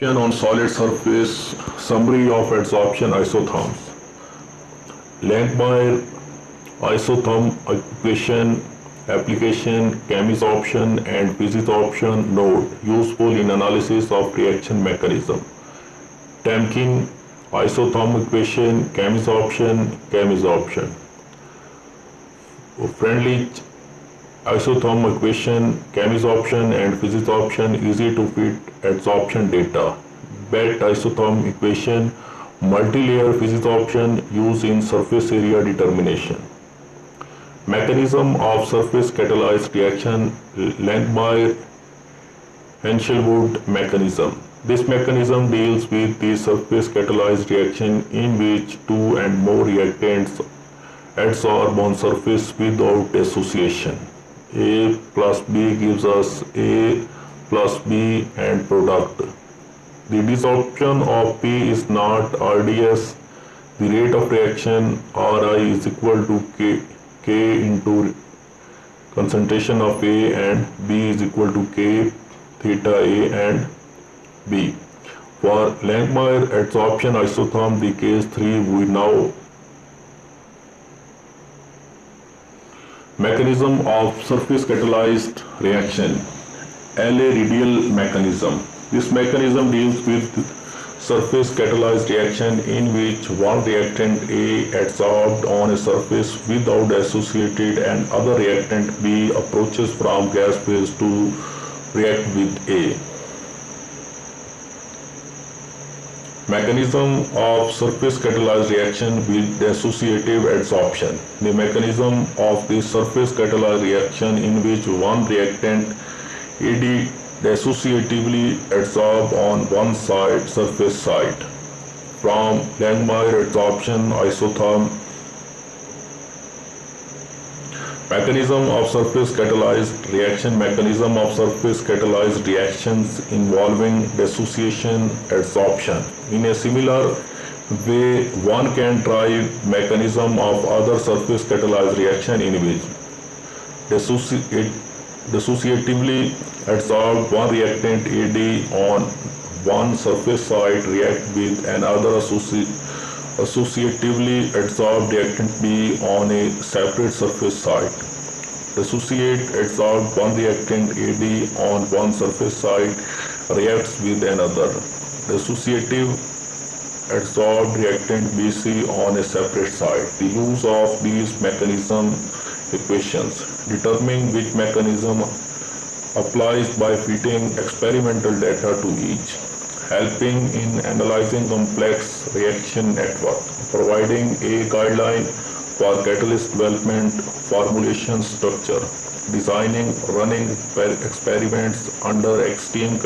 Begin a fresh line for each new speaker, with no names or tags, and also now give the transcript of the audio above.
On solid surface, summary of adsorption isotherms. Langmuir isotherm equation, application, chemisorption and physisorption node useful in analysis of reaction mechanism. Temkin isotherm equation, chemisorption. Freundlich isotherm equation, chemisorption and physisorption easy to fit adsorption data. Bett isotherm equation, multi-layer physisorption used in surface area determination. Mechanism of surface catalyzed reaction, Langmuir-Hinshelwood mechanism. This mechanism deals with the surface catalyzed reaction in which two and more reactants adsorb on surface without association. A plus B gives us A plus B and product. The desorption of P is not RDS. The rate of reaction Ri is equal to K into concentration of A, and B is equal to K theta A and B. For Langmuir adsorption isotherm, the case 3 we now mechanism of surface catalyzed reaction, LA radial mechanism. This mechanism deals with surface catalyzed reaction in which one reactant A adsorbed on a surface without associated and other reactant B approaches from gas phase to react with A. Mechanism of surface catalyzed reaction with dissociative adsorption. The mechanism of the surface catalyzed reaction in which one reactant AD dissociatively adsorb on one surface side. From Langmuir adsorption isotherm. Mechanism of surface catalyzed reaction. Mechanism of surface catalyzed reactions involving dissociation adsorption. In a similar way, one can drive mechanism of other surface catalyzed reaction in which dissociatively adsorb one reactant AD on one surface side react with another associatively adsorbed reactant B on a separate surface side. Dissociate adsorbed one reactant AD on one surface side reacts with another. Dissociative adsorbed reactant BC on a separate side. The use of these mechanism equations. Determining which mechanism applies by fitting experimental data to each. Helping in analyzing complex reaction network. Providing a guideline for catalyst development, formulation structure. Designing running experiments under extreme conditions.